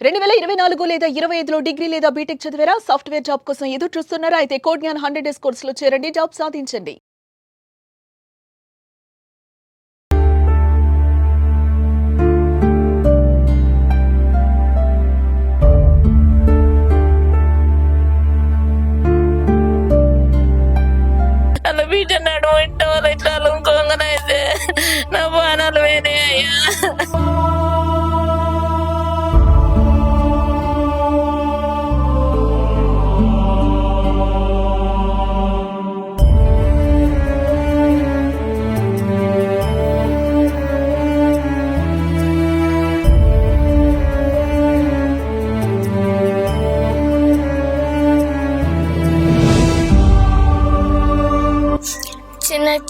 2024 లేదా 25లో డిగ్రీ లేదా బీటెక్ చదివారా? సాఫ్ట్‌వేర్ జాబ్ కోసం ఎదురు చూస్తున్నారా? అయితే కోడ్ జ్ఞాన్ 100 డేస్ కోర్సులో చేరండి, జాబ్ సాధించండి. అలా బీటన్నాడు ఇంటో ఇట్లా ఇంకోగానైతే నా బాణాలు వేరే అయ్యా.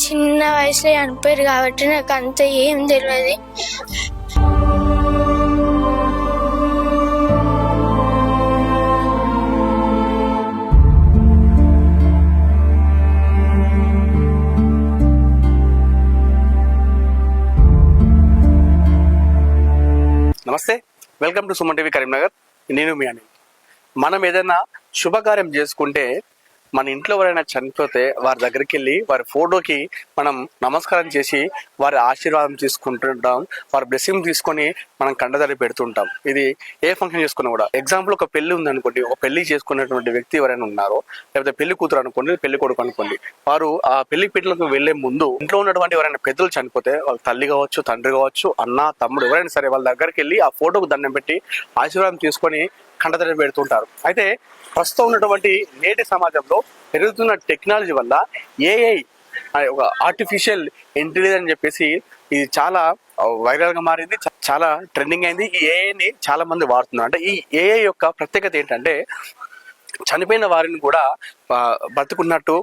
చిన్న వయసులో చనిపోయారు కాబట్టి నాకు అంత ఏం తెలియదు. నమస్తే, welcome to Suman TV Karimnagar. నేను మీ అనిల్. మనం ఏదైనా శుభకార్యం చేసుకుంటే మన ఇంట్లో ఎవరైనా చనిపోతే వారి దగ్గరికి వెళ్ళి వారి ఫోటోకి మనం నమస్కారం చేసి వారి ఆశీర్వాదం తీసుకుంటుంటాం, వారి బ్లెస్సింగ్ తీసుకొని మనం కండదడి పెడుతుంటాం. ఇది ఏ ఫంక్షన్ చేసుకున్నా కూడా. ఎగ్జాంపుల్, ఒక పెళ్లి ఉంది అనుకోండి, ఒక పెళ్లి చేసుకున్నటువంటి వ్యక్తి ఎవరైనా ఉన్నారో, లేకపోతే పెళ్లి కూతురు అనుకోండి, పెళ్లి కొడుకు అనుకోండి, వారు ఆ పెళ్లి పీటలకు వెళ్లే ముందు ఇంట్లో ఉన్నటువంటి ఎవరైనా పెద్దలు చనిపోతే, వాళ్ళ తల్లి కావచ్చు, తండ్రి కావచ్చు, అన్న, తమ్ముడు ఎవరైనా సరే వాళ్ళ దగ్గరికి వెళ్ళి ఆ ఫోటోకు దండం పెట్టి ఆశీర్వాదం తీసుకొని కండదడి పెడుతుంటారు. అయితే ప్రస్తుతం ఉన్నటువంటి నేటి సమాజంలో పెరుగుతున్న టెక్నాలజీ వల్ల ఏఐ, ఒక ఆర్టిఫిషియల్ ఇంటెలిజెన్స్ అని చెప్పేసి ఇది చాలా వైరల్ గా మారింది, చాలా ట్రెండింగ్ అయింది. ఈ ఏఐని చాలా మంది వాడుతున్నారు. అంటే ఈ ఏఐ యొక్క ప్రత్యేకత ఏంటంటే, చనిపోయిన వారిని కూడా బతుకున్నట్టు,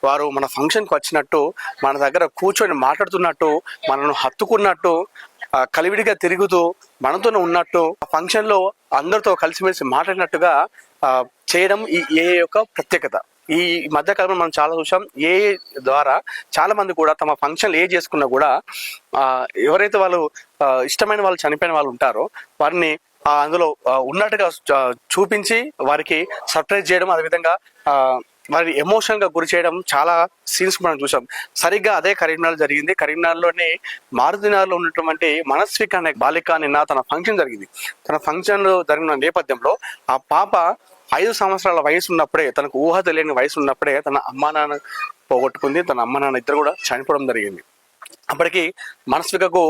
వారు మన ఫంక్షన్కి వచ్చినట్టు, మన దగ్గర కూర్చొని మాట్లాడుతున్నట్టు, మనను హత్తుకున్నట్టు, కలివిడిగా తిరుగుతూ మనతోనే ఉన్నట్టు, ఫంక్షన్ లో అందరితో కలిసిమెలిసి మాట్లాడినట్టుగా చేయడం ఈ ఏఐ యొక్క ప్రత్యేకత. ఈ మధ్యకాలంలో మనం చాలా చూసాం. ఏఐ ద్వారా చాలా మంది కూడా తమ ఫంక్షన్లు చేసుకున్నా కూడా ఎవరైతే వాళ్ళు ఇష్టమైన వాళ్ళు చనిపోయిన వాళ్ళు ఉంటారో వారిని అందులో ఉన్నట్టుగా చూపించి వారికి సర్ప్రైజ్ చేయడం, అదేవిధంగా వారి ఎమోషన్ గా గురి చేయడం, చాలా సీన్స్ మనం చూసాం. సరిగ్గా అదే కరీంనగర్ జరిగింది. కరీంనగర్లోనే మారుతినగర్లో ఉన్నటువంటి మనస్విక అనే బాలిక నిన్న తన ఫంక్షన్ జరిగింది. తన ఫంక్షన్ జరిగిన నేపథ్యంలో ఆ పాప 5 సంవత్సరాల వయసు ఉన్నప్పుడే, తనకు ఊహ తెలియని వయసు ఉన్నప్పుడే తన అమ్మా నాన్న పోగొట్టుకుంది. తన అమ్మ నాన్న ఇద్దరు కూడా చనిపోవడం జరిగింది. అప్పటికి మనస్వికకు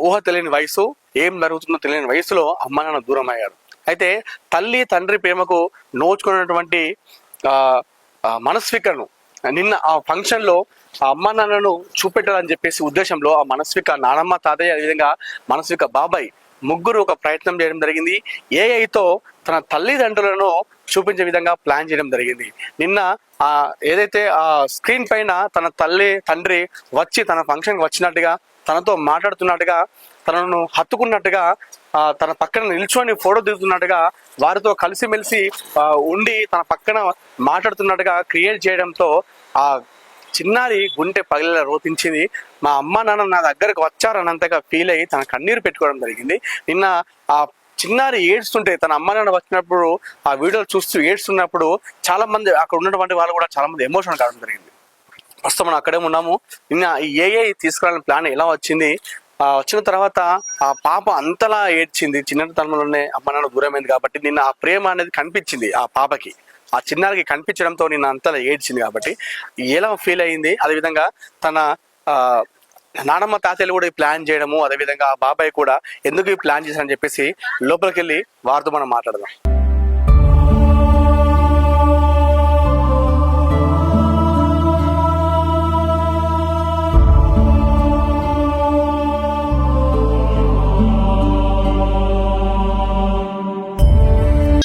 ఊహ తెలియని వయసు, ఏం జరుగుతుందో తెలియని వయసులో అమ్మ నాన్న దూరం అయ్యారు. అయితే తల్లి తండ్రి ప్రేమకు నోచుకున్నటువంటి మనస్వికను నిన్న ఆ ఫంక్షన్ లో ఆ అమ్మ నాన్నను చూపెట్టాలని చెప్పేసి ఉద్దేశంలో ఆ మనస్విక నానమ్మ, తాతయ్య, అదేవిధంగా మనస్విక బాబాయ్ ముగ్గురు ఒక ప్రయత్నం చేయడం జరిగింది. ఏఐతో తన తల్లిదండ్రులను చూపించే విధంగా ప్లాన్ చేయడం జరిగింది. నిన్న ఏదైతే ఆ స్క్రీన్ పైన తన తల్లి తండ్రి వచ్చి తన ఫంక్షన్కి వచ్చినట్టుగా, తనతో మాట్లాడుతున్నట్టుగా, తనను హత్తుకున్నట్టుగా, తన పక్కన నిల్చొని ఫోటో దిగుతున్నట్టుగా, వారితో కలిసిమెలిసి ఉండి తన పక్కన మాట్లాడుతున్నట్టుగా క్రియేట్ చేయడంతో ఆ చిన్నారి గుండె పగిలేలా రోతించింది. మా అమ్మ నాన్న నా దగ్గరకు వచ్చారన్నంతగా ఫీల్ అయ్యి తన కన్నీరు పెట్టుకోవడం జరిగింది. నిన్న ఆ చిన్నారి ఏడ్స్తుంటే, తన అమ్మ నాన్న వచ్చినప్పుడు ఆ వీడియోలు చూస్తూ ఏడ్స్తున్నప్పుడు చాలా మంది అక్కడ ఉన్నటువంటి వాళ్ళు కూడా చాలా మంది ఎమోషన్ కావడం జరిగింది. ప్రస్తుతం మనం అక్కడే ఉన్నాము. నిన్న ఈ ఏఐ తీసుకురావాలని ప్లాన్ ఎలా వచ్చింది, వచ్చిన తర్వాత ఆ పాప అంతలా ఏడ్చింది. చిన్నతనంలోనే అమ్మ నాన్న దూరమైంది కాబట్టి నిన్న ఆ ప్రేమ అనేది కనిపించింది ఆ పాపకి, ఆ చిన్నారికి కనిపించడంతో నిన్న అంతలా ఏడ్చింది. కాబట్టి ఎలా ఫీల్ అయింది, అదేవిధంగా తన నానమ్మ తాతయ్యలు కూడా ఈ ప్లాన్ చేయడము, అదేవిధంగా ఆ బాబాయ్ కూడా ఎందుకు ఈ ప్లాన్ చేశారని చెప్పేసి లోపలికి వెళ్ళి వారితో మనం మాట్లాడదాం.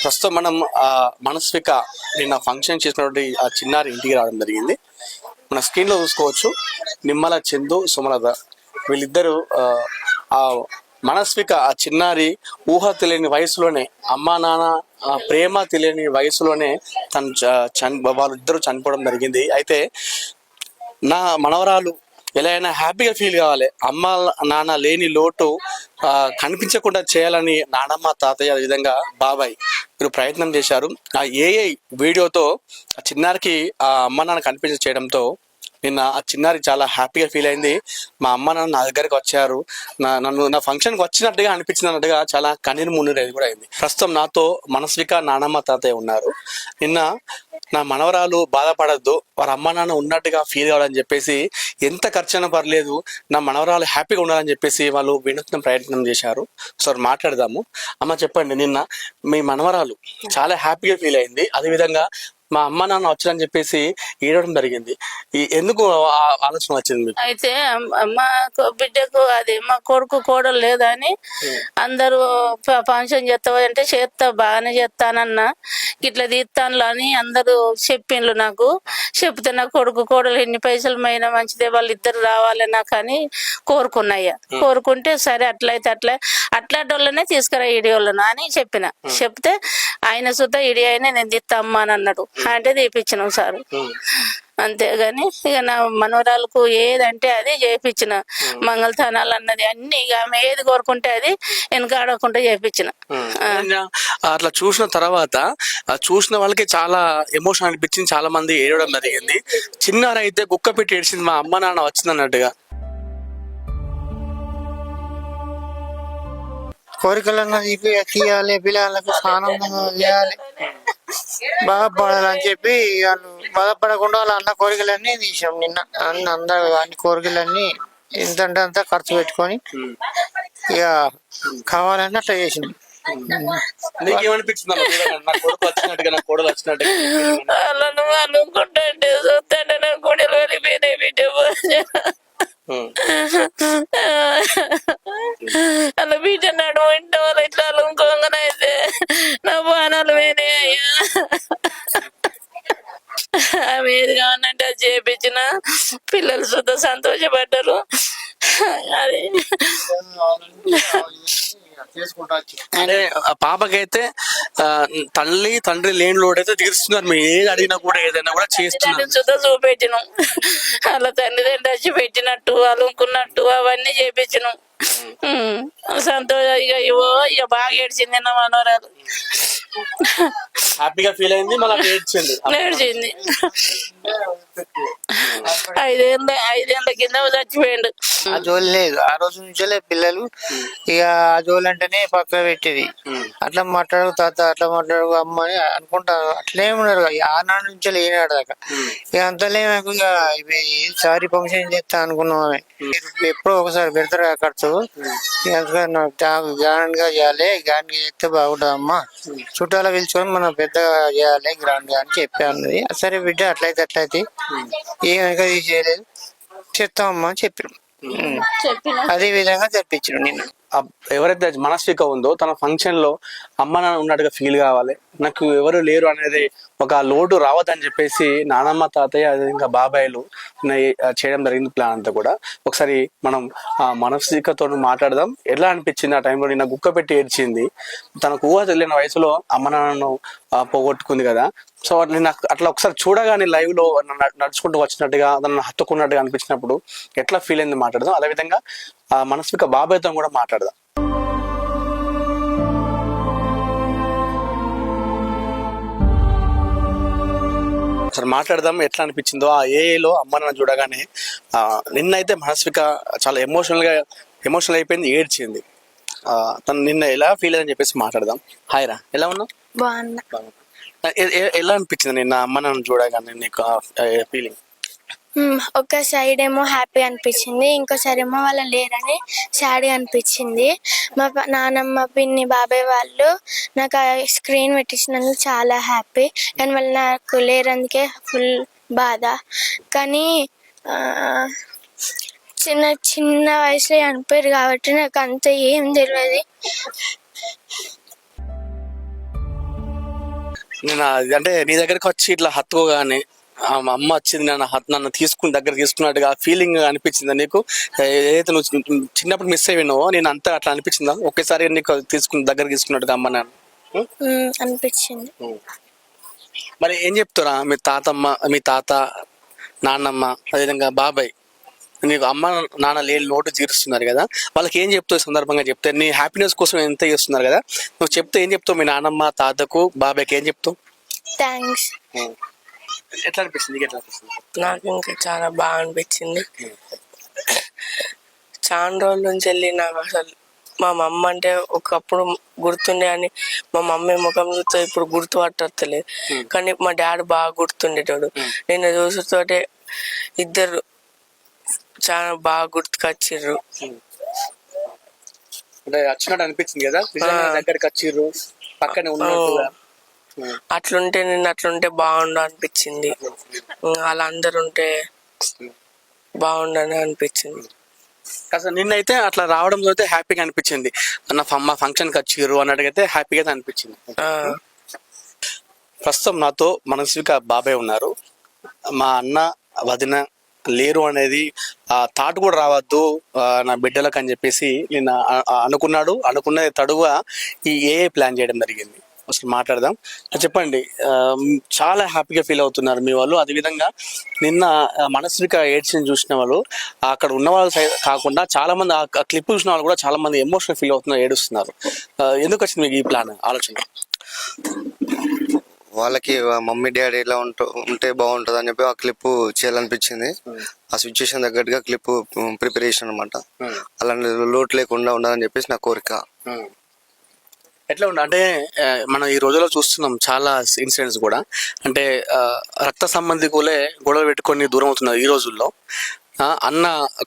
ప్రస్తుతం మనం మనస్విక నిన్న ఫంక్షన్ చేసినటువంటి ఆ చిన్నారి ఇంటికి రావడం జరిగింది. మన స్క్రీన్ లో చూసుకోవచ్చు, నిమ్మల చందు, సుమలత, వీళ్ళిద్దరూ ఆ మనస్విక ఆ చిన్నారి ఊహ తెలియని వయసులోనే, అమ్మా నాన్న ప్రేమ తెలియని వయసులోనే వాళ్ళిద్దరూ చనిపోవడం జరిగింది. అయితే నా మనవరాలు ఎలా అయినా హ్యాపీగా ఫీల్ కావాలి. అమ్మ నాన్న లేని లోటు కనిపించకుండా చేయాలని నానమ్మ తాతయ్య విధంగా బాబాయ్ మీరు ప్రయత్నం చేశారు. ఆ ఏఐ వీడియోతో ఆ చిన్నారికి ఆ అమ్మ నాన్న కనిపించ చేయడంతో నిన్న ఆ చిన్నారి చాలా హ్యాపీగా ఫీల్ అయింది. మా అమ్మ నాన్న నా దగ్గరికి వచ్చారు, నా ఫంక్షన్కి వచ్చినట్టుగా అనిపించింది అన్నట్టుగా చాలా కన్నీరు మున్నీరు కూడా అయింది. ప్రస్తుతం నాతో మనస్విక నానమ్మ తాతయ్య ఉన్నారు. నిన్న నా మనవరాలు బాధపడద్దు, వారి అమ్మ నాన్న ఉన్నట్టుగా ఫీల్ కావాలని చెప్పేసి ఎంత ఖర్చైనా పర్లేదు నా మనవరాలు హ్యాపీగా ఉండాలని చెప్పేసి వాళ్ళు వినూత్న ప్రయత్నం చేశారు. సో మాట్లాడదాము. అమ్మ చెప్పండి, నిన్న మీ మనవరాలు చాలా హ్యాపీగా ఫీల్ అయింది, అదేవిధంగా మా అమ్మ నాన్న వచ్చారని చెప్పేసి ఏడవడం జరిగింది. ఎందుకు ఆలోచన వచ్చింది మీకు? అయితే మా బిడ్డకు అది మా కొడుకు కోడలు లేదని అందరూ ఫంక్షన్ చేస్తావు అంటే చేస్తా, బాగానే చేస్తానన్నా, ఇట్లా తీస్తాను అని అందరూ చెప్పిండ్రు నాకు. చెప్తే నా కొడుకు కోడలు ఎన్ని పైసలు మైనా మంచిదే, వాళ్ళిద్దరు రావాలి నాకు అని కోరుకున్నాయ్యా. కోరుకుంటే సరే అట్లయితే అట్లాంటి వాళ్ళనే తీసుకురా ఈడి వాళ్ళను అని చెప్పిన. చెప్తే ఆయన సుద్ధ ఈడి అయినా నేను తీస్తామ్మా అని అన్నాడు. అంటే తీపిచ్చినాం సార్. అంతేగాని ఇక నా మనవరాలకు ఏదంటే అది చేయించిన, మంగళస్థానాలు అన్నది అన్ని ఇక ఆమె ఏది కోరుకుంటే అది వెనకాడకుండా చేయించిన. అట్లా చూసిన తర్వాత చూసిన వాళ్ళకి చాలా ఎమోషన్ అనిపించింది, చాలా మంది ఏడవడం జరిగింది. చిన్నారైతే కుక్క పెట్టి ఏడ్చింది, మా అమ్మ నాన్న వచ్చింది అన్నట్టుగా. కోరికలను తీయాలి, పిల్లలకు ఆనందంగా చేయాలి, బాధపడాలని చెప్పి వాళ్ళు బాధపడకుండా వాళ్ళ అన్న కోరికలన్నీ తీసాం. నిన్న అందరూ అన్ని కోరికలన్నీ ఎంతంటే అంత ఖర్చు పెట్టుకొని ఇక కావాలని అట్లా చేసింది. వాళ్ళను అనుకుంటే చూస్తుంటే నా గుడిలో వెళ్ళిపోయినాయి బిడ్డ. అలా బిడ్డ నడుము ఇంటి వాళ్ళు ఇట్లా అలుకోగానైతే నా బాణాలు పోయినాయి అయ్యా. ఆమె ఏది కావాలంటే అది చేయించిన, పిల్లలు సుద్ధ సంతోషపడ్డారు. అది అంటే ఆ పాపకైతే తల్లి తండ్రి లేని లోడైతే తీరుస్తున్నారు. మీరు ఏది అడిగినా కూడా ఏదైనా కూడా చేస్తున్నారు. సుద్ధ చూపించినాం, అలా తండ్రి వచ్చి పెట్టినట్టు అలుకున్నట్టు అవన్నీ చేపించినాం. సంతోషం ఇక బాగా ఏడ్చింది నా మనోరాలు. హ్యాపీగా ఫీల్ అయింది, మళ్ళీ ఏడ్చింది. ఐదేళ్ళ కింద చచ్చిపోయిండు. ఆ జోలు లేదు, ఆ రోజు నుంచే పిల్లలు ఇక ఆ జోలు అంటేనే పక్క పెట్టేది. అట్లా మాట్లాడు తాత, అట్లా మాట్లాడు అమ్మ అని అనుకుంటారు. అట్లే ఉన్నారు ఆనాడు నుంచి లేనాడు దాకా. ఇక అంతలే నాకు ఇక ఈసారి ఫంక్షన్ చేస్తా అనుకున్నాం. ఆమె ఎప్పుడో ఒకసారి పెడతారు ఖర్చు, నాకు గ్రాండ్ గా చేయాలి, గ్రాండ్ గా చేస్తే బాగుంటుంది అమ్మా, చుట్టాలు పిలుచుకొని మనం పెద్దగా చేయాలి గ్రాండ్ గా అని చెప్పాను. సరే బిడ్డ అట్లయితే ఏమనక చేయలేదు, చెప్తామమ్మా అని చెప్పారు. అదే విధంగా తెప్పించారు. నేను ఎవరైతే మనస్విక ఉందో తన ఫంక్షన్ లో అమ్మ నాన్న ఉన్నట్టుగా ఫీల్ కావాలి, నాకు ఎవరు లేరు అనేది ఒక లోటు రావద్దని చెప్పేసి నానమ్మ తాతయ్య అదే ఇంకా బాబాయ్లు చేయడం జరిగింది ప్లాన్ అంతా కూడా. ఒకసారి మనం ఆ మనస్వికతో మాట్లాడదాం. ఎలా అనిపించింది ఆ టైంలో? నిన్న గుక్క పెట్టి ఏడ్చింది, తనకు ఊహ తెలియని వయసులో అమ్మ నాన్నను పోగొట్టుకుంది కదా. సో నేను అట్లా ఒకసారి చూడగానే లైవ్ లో నడుచుకుంటూ వచ్చినట్టుగా తనను హత్తుకున్నట్టుగా అనిపించినప్పుడు ఎట్లా ఫీల్ అయింది మాట్లాడదాం. అదేవిధంగా ఆ మనస్విక బాబాయ్తో కూడా మాట్లాడదాం. ఒకసారి మాట్లాడదాం ఎట్లా అనిపించిందో. ఆ ఏఐలో అమ్మ నాన్న చూడగానే నిన్నైతే మనస్విక చాలా ఎమోషనల్ అయిపోయింది, ఏడ్చింది. తను నిన్న ఎలా ఫీల్ అయ్యని చెప్పేసి మాట్లాడదాం. హాయ్ రా, ఎలా ఉన్నావు? బాగున్నా. ఎలా అనిపించింది నిన్న అమ్మ నాన్న చూడగానే నీకు ఫీలింగ్? ఒక సైడ్ ఏమో హ్యాపీ అనిపించింది, ఇంకోసారి ఏమో వాళ్ళ లేరని సాడ్ అనిపించింది. మా నానమ్మ పిన్ని బాబాయ్ వాళ్ళు నాకు ఆ స్క్రీన్ పెట్టించినందుకు చాలా హ్యాపీ, కానీ వాళ్ళు నాకు లేరందుకే ఫుల్ బాధ. కానీ చిన్న చిన్న వయసులో చనిపోయారు కాబట్టి నాకు అంత ఏం తెలియదు. నేను అంటే నీ దగ్గరకు వచ్చి ఇట్లా హత్తుకోగానే అమ్మ వచ్చింది నన్ను దగ్గర తీసుకున్నట్టుగా ఫీలింగ్ అనిపించిందా నీకు? ఏదైతే నువ్వు చిన్నప్పుడు మిస్ అయినావో నేను అంతా అట్లా అనిపించిందా? ఒకేసారి నీకు దగ్గర తీసుకున్నట్టుగా అమ్మ నాన్న అనిపించింది. మరి ఏం చెప్తారా మీ తాత నాన్నమ్మ అదేవిధంగా బాబాయ్ నీకు అమ్మ నాన్న లేని లోటు తీరుస్తున్నారు కదా, వాళ్ళకి ఏం చెప్తావు ఈ సందర్భంగా చెప్తే? నీ హ్యాపీనెస్ కోసం ఎంత చేస్తున్నారు కదా, నువ్వు చెప్తే ఏం చెప్తావు? మీ నాన్నమ్మ తాతకు బాబాయ్కి ఏం చెప్తావు? థ్యాంక్స్. ఎట్లా అనిపిస్తుంది నీకు? ఎట్లా అనిపిస్తుంది? నాకు ఇంకా చాలా బాగా అనిపించింది. చాలా రోజుల నుంచి వెళ్ళి నాకు అసలు మా మమ్మ అంటే ఒకప్పుడు గుర్తుండే అని మా మమ్మీ ముఖం చూస్తే ఇప్పుడు గుర్తుపట్టలేదు, కానీ మా డాడీ బాగా గుర్తుండేటోడు. నేను చూసుతోటే ఇద్దరు చాలా బాగా గుర్తుకొచ్చిర్రు. అంటే వచ్చినట్టు అనిపించింది కదా, నిజంగా దగ్గరికి వచ్చిర్రు, పక్కనే ఉన్నట్టుగా. అట్లుంటే బాగుండు అనిపించింది. వాళ్ళందరూ ఉంటే బాగుండని అనిపించింది. అసలు నిన్నైతే అట్లా రావడం అయితే హ్యాపీగా అనిపించింది. మా ఫంక్షన్కి వచ్చిర్రు అన్నట్టుగైతే హ్యాపీగా అనిపించింది. ప్రస్తుతం నాతో మనస్విక బాబాయ్ ఉన్నారు. మా అన్న వదిన లేరు అనేది థాట్ కూడా రావద్దు నా బిడ్డలకు అని చెప్పేసి నేను అనుకున్నది తడుగా ఈ ప్లాన్ చేయడం జరిగింది. అసలు మాట్లాడదాం. చెప్పండి, చాలా హ్యాపీగా ఫీల్ అవుతున్నారు మీ వాళ్ళు. అదేవిధంగా నిన్న మనస్విక ఏడ్స్ని చూసిన వాళ్ళు, అక్కడ ఉన్న వాళ్ళు కాకుండా చాలా మంది ఆ క్లిప్ చూసిన వాళ్ళు కూడా చాలా మంది ఎమోషనల్ ఫీల్ అవుతున్నారు, ఏడుస్తున్నారు. ఎందుకు వచ్చింది మీకు ఈ ప్లాన్ ఆలోచన? వాళ్ళకి మమ్మీ డాడీ ఎలా ఉంటే బాగుంటుంది అని చెప్పి ఆ క్లిప్ చేయాలనిపించింది. ఆ సిచ్యువేషన్ తగ్గట్టుగా క్లిప్ ప్రిపరేషన్ అనమాట. అలాంటి లోటు లేకుండా ఉండాలని చెప్పేసి నా కోరిక. ఎట్లా ఉండ అంటే మనం ఈ రోజుల్లో చూస్తున్నాం చాలా ఇన్సిడెంట్స్ కూడా. అంటే రక్త సంబంధికులే గొడవ పెట్టుకొని దూరం అవుతున్నారు ఈ రోజుల్లో. అన్న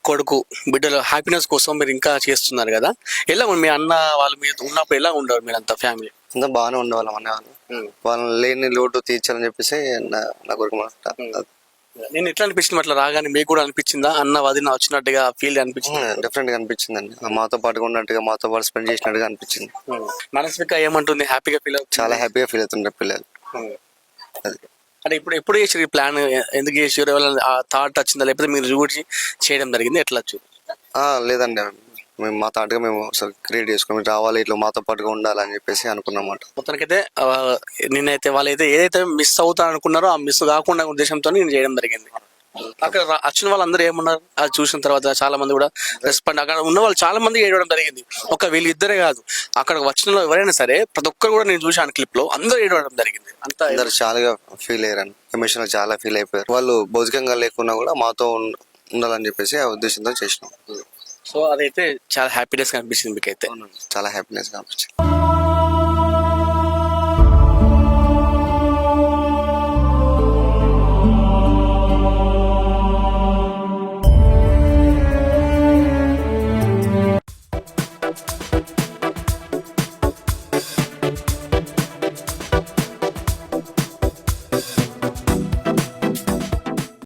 కొడుకు బిడ్డల హ్యాపీనెస్ కోసం మీరు ఇంకా చేస్తున్నారు కదా, ఎలా మీ అన్న వాళ్ళు మీరు ఉన్నప్పుడు ఎలా ఉండరు మీరంతా ఫ్యామిలీ? అంతా బాగానే ఉండేవాళ్ళం అనేవాళ్ళు. వాళ్ళని లేని లోటు తీర్చాలని చెప్పేసి నా కోరిక. నేను ఎట్లా అనిపించింది అట్లా రాగానే? మీకు కూడా అనిపించిందా అన్న వదిన వచ్చినట్టుగా ఫీల్ అనిపించింది? డిఫరెంట్ గా అనిపించింది అండి. మాతో పాటుగా ఉన్నట్టుగా, మాతో పాటు స్పెండ్ చేసినట్టుగా అనిపించింది. మనస్విక ఏమంటుంది? హ్యాపీగా ఫీల్ అవుతుంది? చాలా హ్యాపీగా ఫీల్ అవుతుంటారు పిల్లలు. అది అంటే ఎప్పుడు చేసారు ఈ ప్లాన్? ఎందుకు చేసారు? ఆ థాట్ వచ్చిందా లేకపోతే మీరు చూసి చేయడం జరిగింది? ఎట్లా వచ్చింది? లేదండి, మేము మా తాటుగా మేము అసలు క్రియేట్ చేసుకుని రావాలి, ఇట్లా మాతో పాటుగా ఉండాలని చెప్పేసి అనుకున్నమాట. మొత్తానికైతే నేనైతే వాళ్ళైతే ఏదైతే మిస్ అవుతా అనుకున్నారో ఆ మిస్ కాకుండా ఉద్దేశంతో నేను చేయడం జరిగింది. అక్కడ వచ్చిన వాళ్ళందరూ ఏమన్నారు అది చూసిన తర్వాత? చాలా మంది కూడా రెస్పాండ్, అక్కడ ఉన్న వాళ్ళు చాలా మంది ఏడవడం జరిగింది. ఒక వీళ్ళు ఇద్దరే కాదు, అక్కడ వచ్చిన ఎవరైనా సరే ప్రతి ఒక్కరు కూడా నేను చూసాను క్లిప్ లో, అందరూ ఏడవడం జరిగింది. అంతా అందరు చాలా ఫీల్ అయ్యారు, ఎమోషనల్ చాలా ఫీల్ అయిపోయారు. వాళ్ళు భౌతికంగా లేకున్నా కూడా మాతో ఉండాలని చెప్పేసి ఆ ఉద్దేశంతో చేసినాం. సో అదైతే చాలా హ్యాపీనెస్ అనిపించింది మీకైతే? చాలా హ్యాపీనెస్ అనిపించింది.